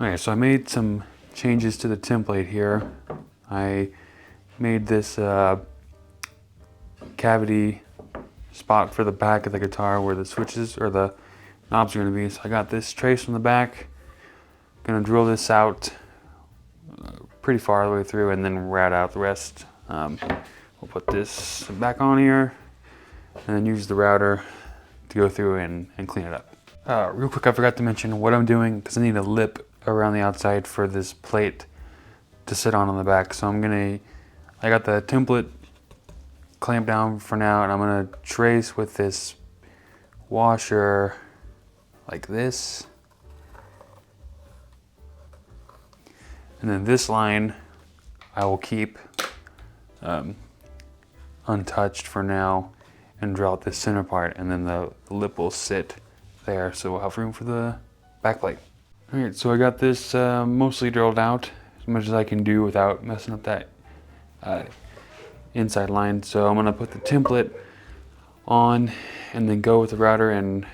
Okay, so I made some changes to the template here. I made this cavity spot for the back of the guitar where the switches or the knobs are going to be. So I got this trace from the back. Going to drill this out pretty far the way through and then rat out the rest. We'll put this back on here and then use the router to go through and clean it up. Real quick, I forgot to mention what I'm doing because I need a lip around the outside for this plate to sit on the back. So I got the template clamped down for now, and I'm gonna trace with this washer like this. And then this line I will keep untouched for now and draw out this center part, and then the lip will sit there so we'll have room for the backplate. Alright, so I got this mostly drilled out as much as I can do without messing up that inside line. So I'm gonna put the template on and then go with the router and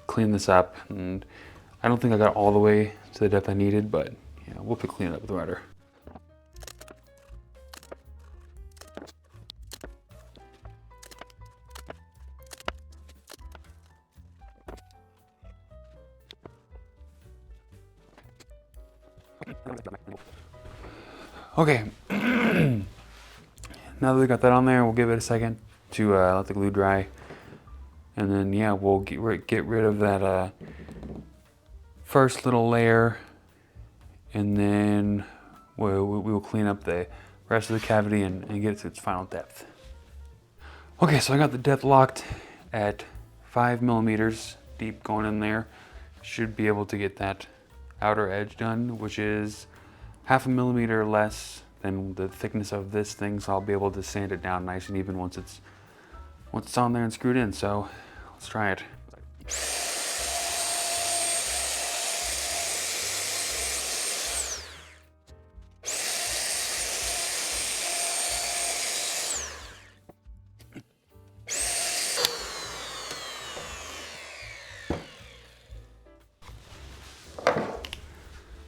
clean this up. And I don't think I got all the way to the depth I needed, but yeah, we'll clean it up with the router. Okay, now that we got that on there, we'll give it a second to let the glue dry, and then yeah, we'll get rid of that first little layer, and then we will clean up the rest of the cavity and get it to its final depth. Okay, so I got the depth locked at 5 millimeters deep going in there. Should be able to get that outer edge done, which is 0.5 millimeter less than the thickness of this thing, so I'll be able to sand it down nice and even once it's on there and screwed in. So let's try it.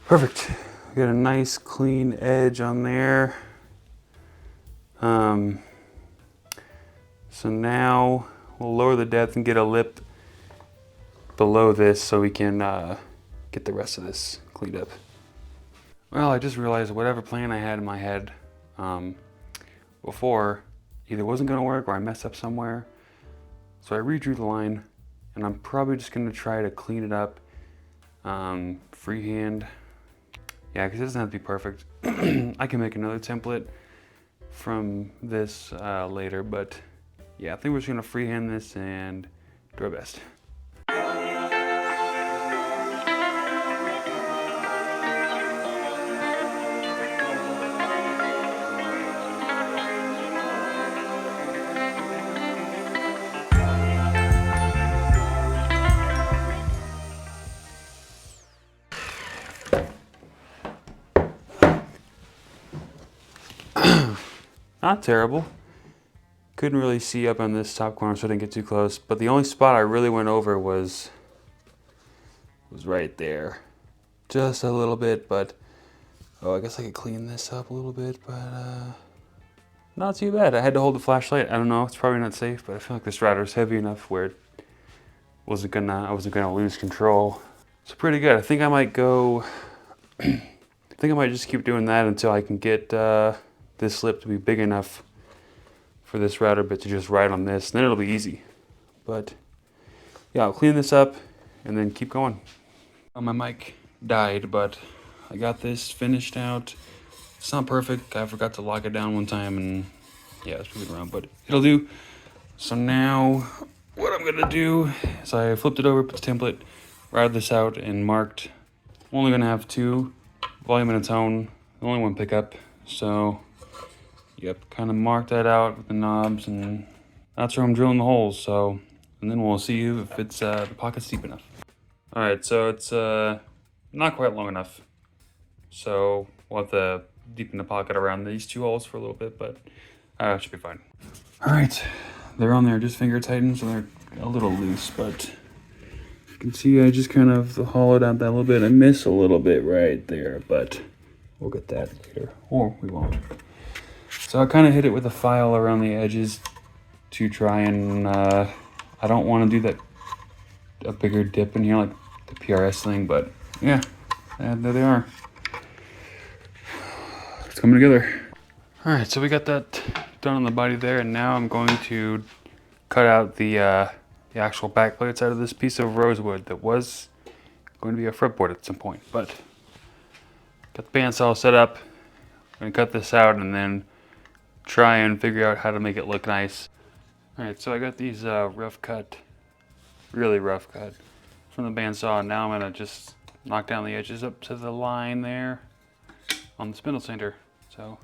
Perfect. Got a nice clean edge on there. So now we'll lower the depth and get a lip below this so we can get the rest of this cleaned up. Well, I just realized whatever plan I had in my head before either wasn't going to work or I messed up somewhere. So I redrew the line, and I'm probably just going to try to clean it up freehand. Yeah, because it doesn't have to be perfect. I can make another template from this later, but yeah, I think we're just gonna freehand this and do our best. Not terrible. Couldn't really see up on this top corner, so I didn't get too close. But the only spot I really went over was right there. Just a little bit, but oh, I guess I could clean this up a little bit, but not too bad. I had to hold the flashlight. I don't know, it's probably not safe, but I feel like this router is heavy enough where I wasn't gonna lose control. It's pretty good. I think I might go, I think I might just keep doing that until I can get this lip to be big enough for this router bit to just ride on this, and then it'll be easy. But yeah, I'll clean this up and then keep going. My mic died, but I got this finished out. It's not perfect. I forgot to lock it down one time, and yeah, it's moving around, but it'll do. So now what I'm gonna do is I flipped it over, put the template, routed this out, and marked. I'm only gonna have 2, volume and a tone, only 1 pickup. So yep, kind of mark that out with the knobs, and that's where I'm drilling the holes. So, and then we'll see if it's the pocket's deep enough. All right, so it's not quite long enough. So we'll have to deepen the pocket around these 2 holes for a little bit, but it should be fine. All right, they're on there, just finger tightened, so they're a little loose, but You can see I just kind of hollowed out that little bit. I miss a little bit right there, but we'll get that later, or we won't. So I kind of hit it with a file around the edges to try and, I don't want to do a bigger dip in here like the PRS thing, but yeah, and there they are. It's coming together. All right, so we got that done on the body there, and now I'm going to cut out the actual back plates out of this piece of rosewood that was going to be a fretboard at some point, but got the bandsaw set up. I'm gonna cut this out and then try and figure out how to make it look nice. All right, so I got these really rough cut from the bandsaw, and now I'm gonna just knock down the edges up to the line there on the spindle sander. So.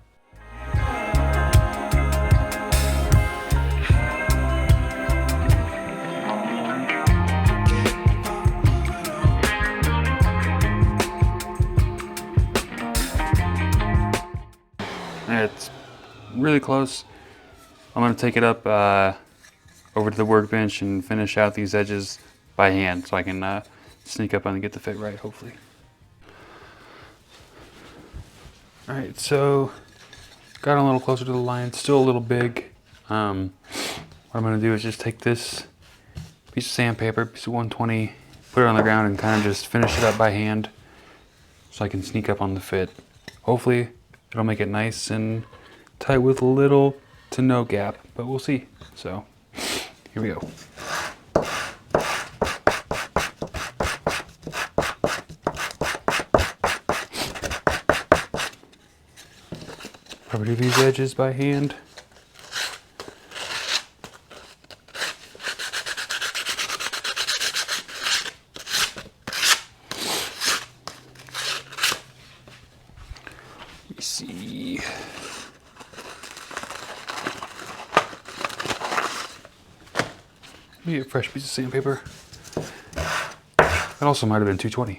It's really close. I'm going to take it up over to the workbench and finish out these edges by hand so I can sneak up on and get the fit right, hopefully. Alright, so got a little closer to the line. It's still a little big. What I'm going to do is just take this piece of sandpaper, piece of 120, put it on the ground and kind of just finish it up by hand so I can sneak up on the fit. Hopefully it'll make it nice and tight with little to no gap, but we'll see. So here we go. Probably do these edges by hand. Let me see. Maybe a fresh piece of sandpaper. That also might have been 220.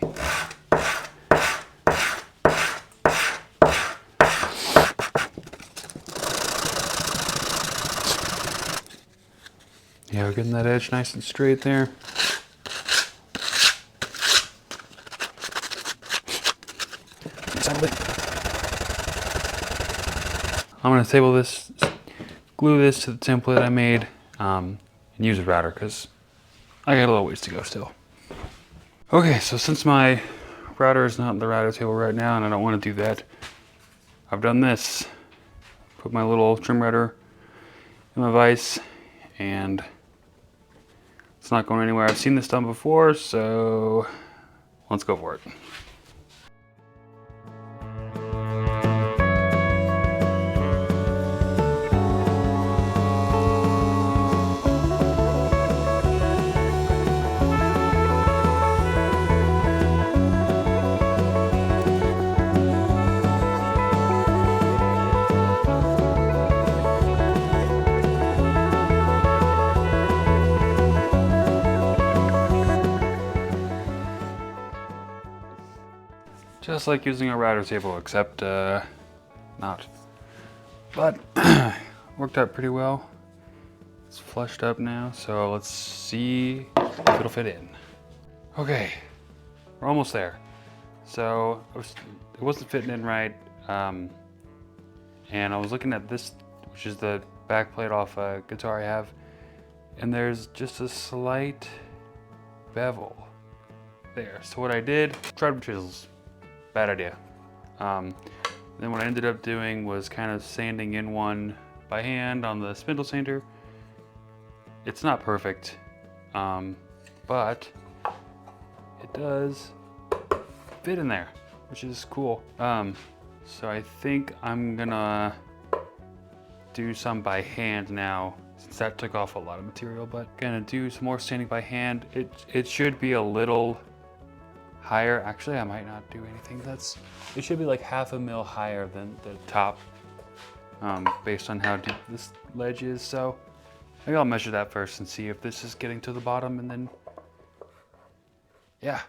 Yeah, we're getting that edge nice and straight there. I'm going to glue this to the template I made, and use a router because I got a little ways to go still. Okay, so since my router is not on the router table right now and I don't want to do that, I've done this. Put my little trim router in my vise, and it's not going anywhere. I've seen this done before, so let's go for it. Just like using a router table, except not. But worked out pretty well. It's flushed up now, so let's see if it'll fit in. Okay, we're almost there. So it wasn't fitting in right, and I was looking at this, which is the back plate off a guitar I have, and there's just a slight bevel there. So what I did, tried with chisels. Bad idea. Then what I ended up doing was kind of sanding in one by hand on the spindle sander. It's not perfect, but it does fit in there, which is cool. So I think I'm gonna do some by hand now, since that took off a lot of material, but gonna do some more sanding by hand. It should be a little higher. Actually, I might not do anything. It should be like 1/2 mil higher than the top, based on how deep this ledge is. So maybe I'll measure that first and see if this is getting to the bottom, and then, yeah.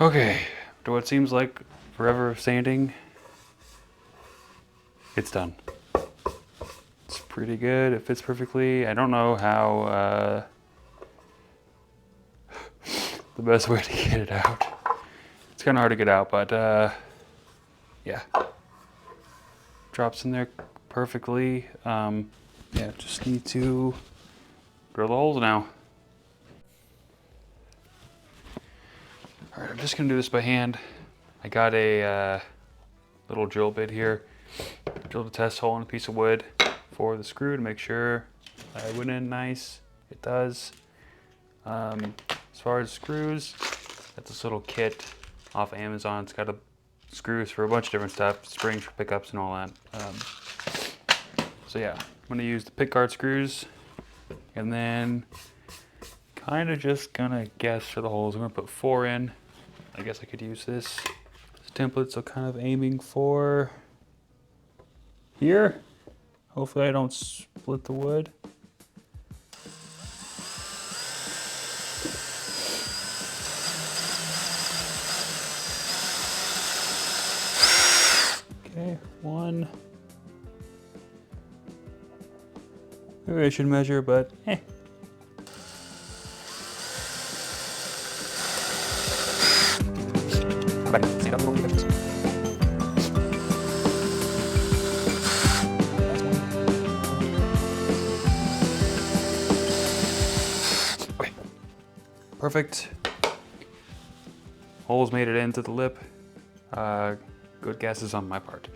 Okay, to what seems like forever of sanding, it's done. It's pretty good, it fits perfectly. I don't know how, the best way to get it out. It's kind of hard to get out, but yeah. Drops in there perfectly. Yeah, just need to drill the holes now. All right, I'm just gonna do this by hand. I got a little drill bit here. Drilled a test hole in a piece of wood for the screw to make sure I went in nice. It does. As far as screws, got this little kit off Amazon. It's got screws for a bunch of different stuff, springs for pickups and all that. So yeah, I'm gonna use the pick guard screws, and then kind of just gonna guess for the holes. I'm gonna put 4 in. I guess I could use this template, so kind of aiming for here. Hopefully I don't split the wood. Okay, 1. Maybe I should measure, but eh. Okay. Perfect. Holes made it into the lip. Good guesses on my part.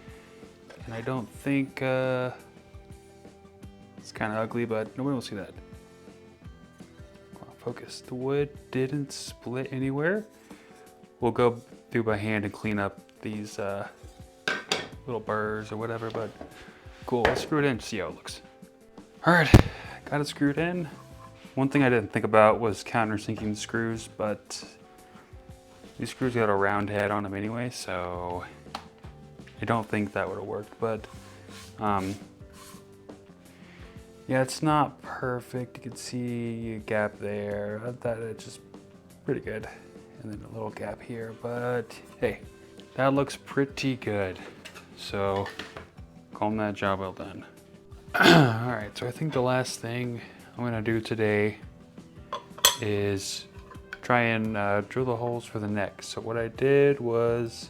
And I don't think, it's kind of ugly, but nobody will see that. Come on, focus. The wood didn't split anywhere. We'll go through by hand and clean up these little burrs or whatever, but cool. Let's screw it in, see how it looks. All right, got it screwed in. One thing I didn't think about was countersinking the screws, but these screws got a round head on them anyway, so I don't think that would have worked, but yeah, it's not perfect. You can see a gap there. I thought it's just pretty good. And then a little gap here, but hey, that looks pretty good. So call that job well done. All right, so I think the last thing I'm gonna do today is try and drill the holes for the neck. So what I did was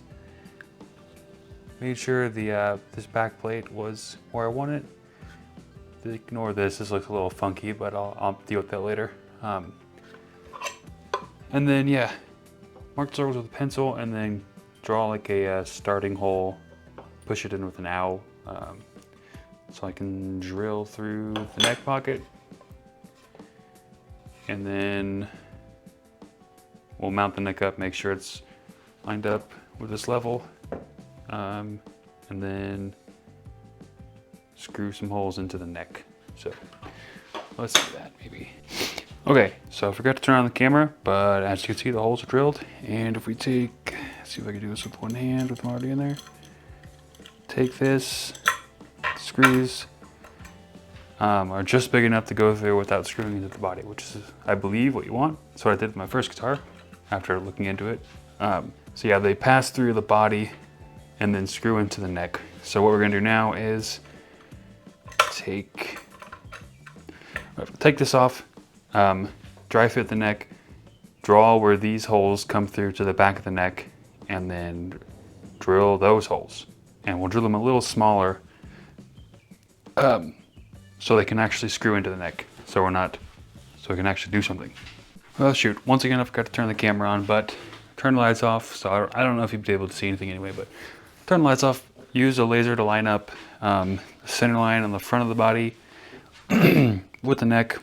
made sure the this back plate was where I want it. Ignore this, this looks a little funky, but I'll deal with that later. And then yeah, mark the circles with a pencil and then draw like a starting hole, push it in with an owl, so I can drill through the neck pocket. And then we'll mount the neck up, make sure it's lined up with this level, and then screw some holes into the neck. So let's do that maybe. Okay, so I forgot to turn on the camera, but as you can see, the holes are drilled. And if we take, let's see if I can do this with one hand with them already in there. Take this, screws are just big enough to go through without screwing into the body, which is, I believe, what you want. That's what I did with my first guitar after looking into it. So yeah, they pass through the body and then screw into the neck. So what we're gonna do now is take this off, dry fit the neck, draw where these holes come through to the back of the neck, and then drill those holes. And we'll drill them a little smaller so they can actually screw into the neck. So we can actually do something. Well, shoot, once again I forgot to turn the camera on, but turn the lights off. So I don't know if you'd be able to see anything anyway, but turn the lights off, use a laser to line up the center line on the front of the body with the neck.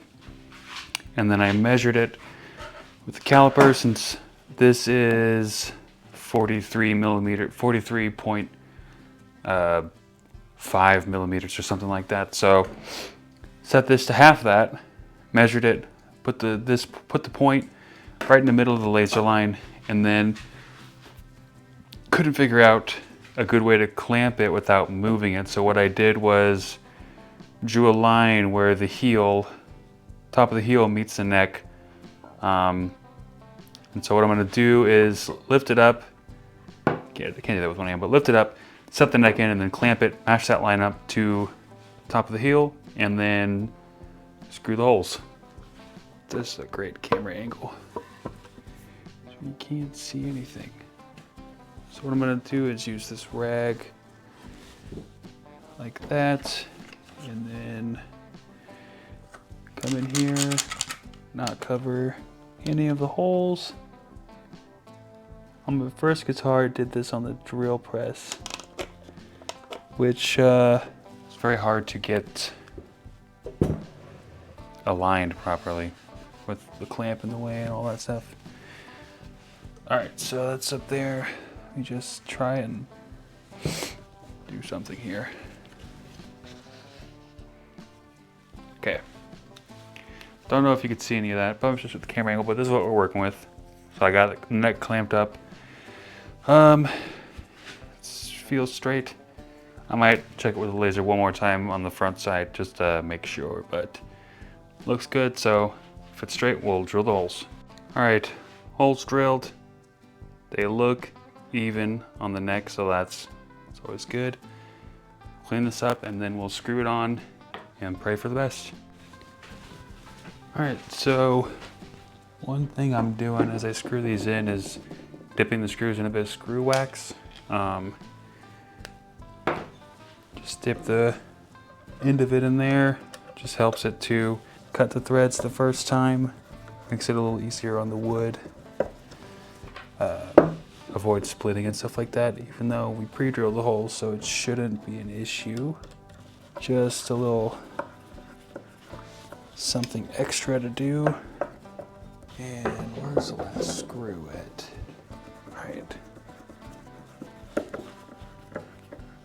And then I measured it with the caliper, since this is 43.5 millimeters or something like that. So set this to half that, measured it, put the point right in the middle of the laser line, and then couldn't figure out a good way to clamp it without moving it. So what I did was drew a line where the heel, top of the heel meets the neck, And so what I'm gonna do is lift it up. I can't do that with one hand, but lift it up, set the neck in, and then clamp it, match that line up to top of the heel, and then screw the holes. This is a great camera angle. So you can't see anything. So what I'm gonna do is use this rag like that, and then come in here, not cover any of the holes. On my first guitar, I did this on the drill press, which is very hard to get aligned properly with the clamp in the way and all that stuff. All right, so that's up there. Let me just try and do something here. Okay. Don't know if you could see any of that, probably just with the camera angle, but this is what we're working with. So I got the neck clamped up. It feels straight. I might check it with a laser one more time on the front side just to make sure, but looks good. So if it's straight, we'll drill the holes. All right, holes drilled. They look even on the neck, so that's always good. Clean this up and then we'll screw it on and pray for the best. All right, so one thing I'm doing as I screw these in is dipping the screws in a bit of screw wax. Just dip the end of it in there. Just helps it to cut the threads the first time. Makes it a little easier on the wood. Avoid splitting and stuff like that, even though we pre-drilled the holes, so it shouldn't be an issue. Just a little something extra to do. And where's the last screw at? All right.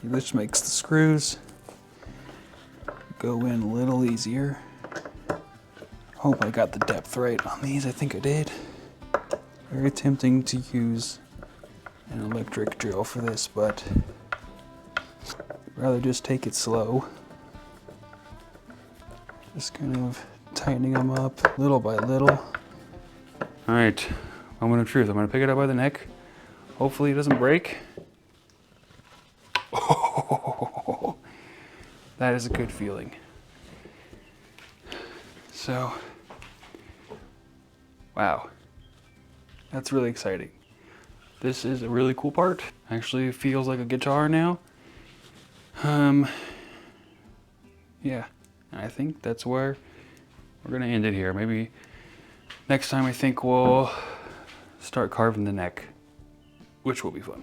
This makes the screws go in a little easier. Hope I got the depth right on these. I think I did. Very tempting to use an electric drill for this, but rather just take it slow. Just kind of tightening them up little by little. All right, moment of truth. I'm gonna pick it up by the neck. Hopefully it doesn't break. Oh, that is a good feeling. So, wow, that's really exciting. This is a really cool part. Actually feels like a guitar now. Yeah, I think that's where we're gonna end it here. Maybe next time I think we'll start carving the neck, which will be fun.